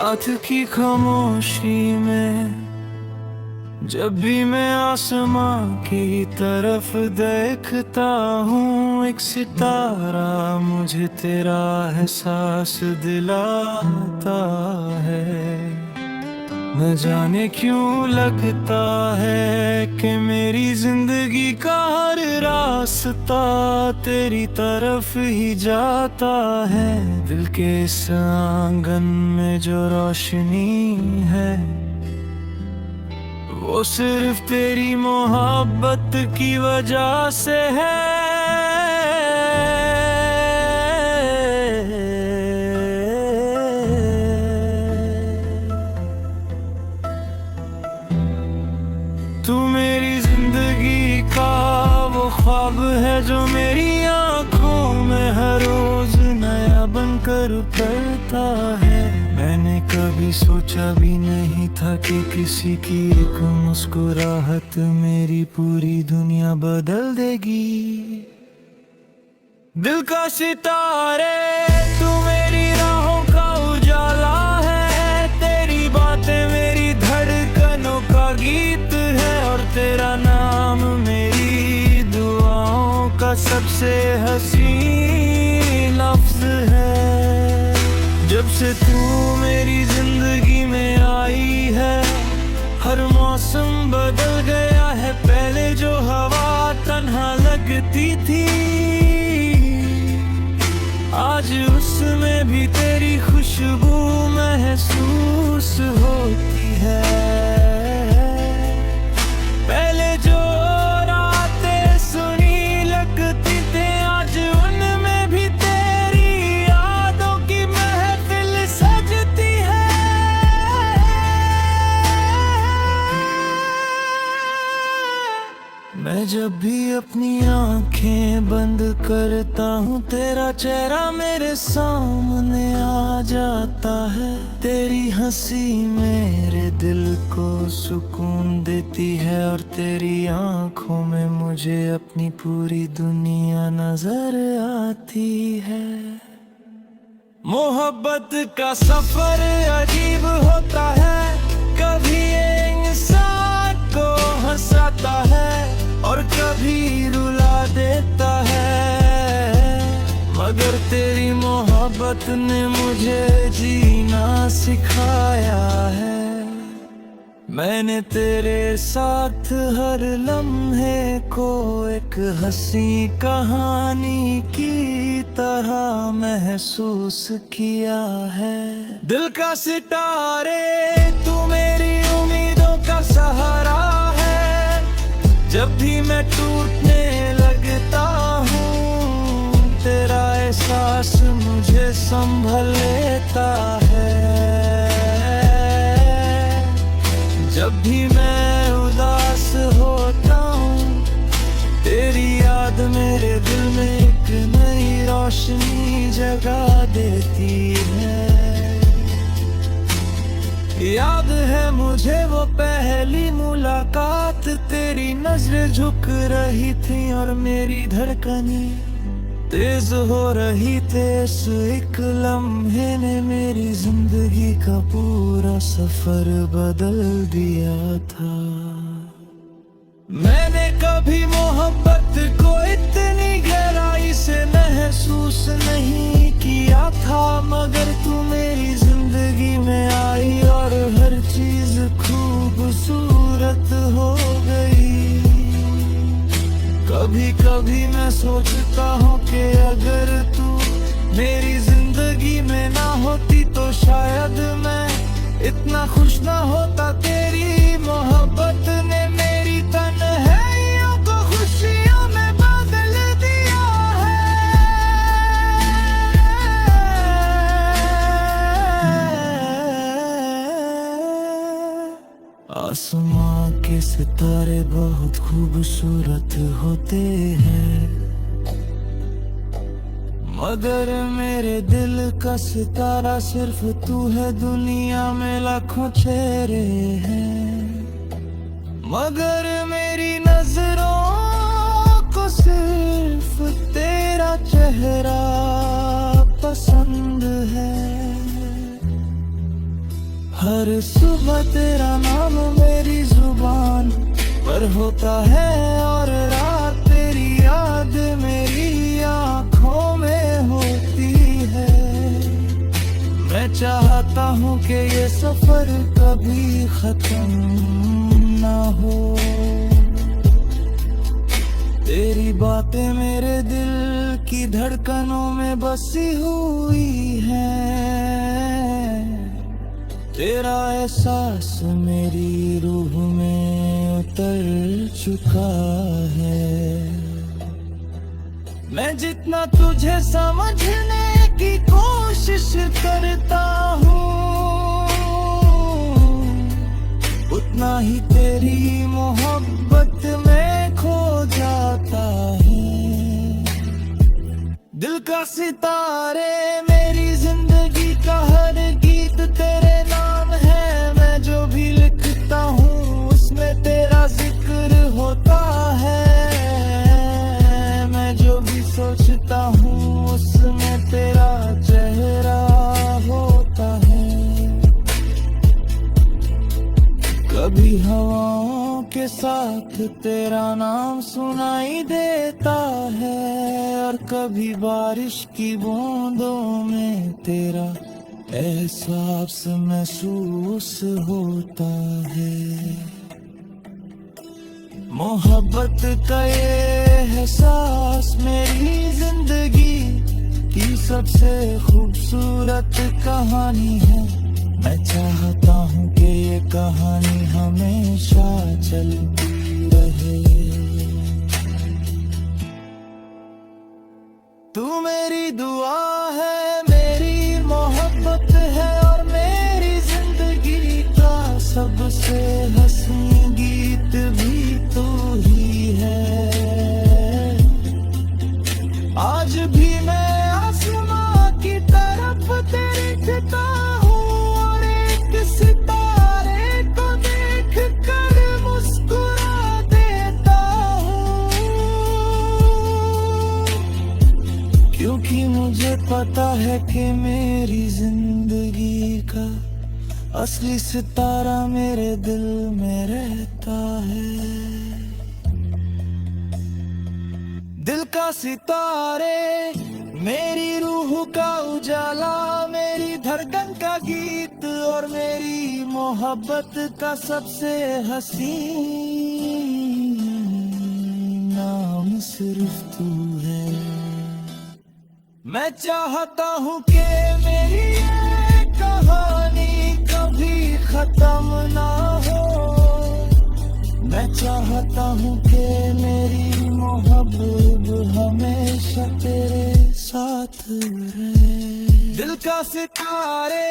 रात की खामोशी में जब भी मैं आसमां की तरफ देखता हूँ, एक सितारा मुझे तेरा एहसास दिलाता है। न जाने क्यों लगता है कि मेरी जिंदगी का हर रास्ता तेरी तरफ ही जाता है। दिल के इस आंगन में जो रोशनी है, वो सिर्फ तेरी मोहब्बत की वजह से है। तू मेरी जिंदगी का वो ख्वाब है जो मेरी आंखों में हर रोज नया बनकर उतरता है। मैंने कभी सोचा भी नहीं था कि किसी की एक मुस्कुराहट मेरी पूरी दुनिया बदल देगी। दिल का सितारे तू मेरी राहों का उजाला है, तेरी बातें मेरी धड़कनों का गीत है, और तेरा नाम मेरी दुआओं का सबसे हसीन लफ्ज है। जब से तू मेरी जिंदगी में आई है, हर मौसम बदल गया है। पहले जो हवा तन्हा लगती थी, आज उसमें भी तेरी खुशबू महसूस होती है। पहले जो रातें सुनी लगती थी, आज उनमें भी तेरी यादों की महफिल सजती है। मैं जब भी अपनी आंखें बंद करता हूँ, तेरा चेहरा मेरे सामने आ जाता है। तेरी हंसी मेरे दिल को सुकून देती है, और तेरी आंखों में मुझे अपनी पूरी दुनिया नजर आती है। मोहब्बत का सफर अजीब होता है, कभी ये इंसान को हंसाता है और कभी रुला देता है। मगर तेरी मोहब्बत ने मुझे जीना सिखाया है। मैंने तेरे साथ हर लम्हे को एक हंसी कहानी की तरह महसूस किया है। दिल का सितारे तू मेरी उम्मीदों का सहारा है, जब भी मैं टूटने लगता हूँ, तेरा एहसास मुझे संभल लेता है। जब भी मैं उदास होता हूँ, तेरी याद मेरे दिल में एक नई रोशनी जगा देती है। याद है मुझे वो पहली मुलाकात, तेरी नजरें झुक रही थी और मेरी धड़कनें तेज हो रही थी। इस एक लम्हे ने मेरी जिंदगी का पूरा सफर बदल दिया था। मैंने कभी मोहब्बत को इतनी गहराई से महसूस नहीं किया था, मगर तू मेरी जिंदगी में आई और हर चीज खूबसूरत हो गई। कभी कभी मैं सोचता हूँ कि अगर तू मेरी जिंदगी में ना होती तो शायद मैं इतना खुश ना होता। तेरी मोहब्बत ने मेरी तन्हाइयों को खुशियों में बदल दिया है। आसमां के सितारे बहुत खूबसूरत होते हैं, मगर मेरे दिल का सितारा सिर्फ तू है। दुनिया में लाखों चेहरे हैं, मगर मेरी नजरों को सिर्फ तेरा चेहरा पसंद है। हर सुबह तेरा नाम मेरी जुबान पर होता है और रात तेरी याद मेरी आँखों में होती है। मैं चाहता हूँ कि ये सफर कभी खत्म ना हो। तेरी बातें मेरे दिल की धड़कनों में बसी हुई हैं। तेरा एहसास मेरी रूह में उतर चुका है। मैं जितना तुझे समझने की कोशिश करता हूँ, उतना ही तेरी मोहब्बत में खो जाता है। दिल का सितारे मेरी जिंदगी का हर गीत तेरे नाम है। मैं जो भी लिखता हूँ उसमें तेरा जिक्र होता है। मैं जो भी सोचता हूँ उसमें तेरा चेहरा होता है। कभी हवाओं के साथ तेरा नाम सुनाई देता है और कभी बारिश की बूंदों में तेरा एहसास महसूस होता है। मोहब्बत का ये एहसास मेरी जिंदगी की सबसे खूबसूरत कहानी है। मैं चाहता हूँ कि ये कहानी हमेशा चलती रहे। तू मेरी दुआ है, मेरी मोहब्बत है और मेरी जिंदगी का सबसे हसीन गीत भी तू ही है। आज भी मैं आसमां की तरफ देखता हूँ और एक सितारे को देख कर मुस्कुरा देता हूँ, क्योंकि मुझे पता है कि मेरी जिंदगी का असली सितारा मेरे दिल में रहता है। दिल का सितारे मेरी रूह का उजाला, मेरी धड़कन का गीत और मेरी मोहब्बत का सबसे हसीन नाम सिर्फ तू है। मैं चाहता हूँ कि मेरी ये कहानी कभी खत्म ना हो। मैं चाहता हूँ कि मेरी मोहब्बत हमेशा तेरे साथ रहे। दिल का सितारे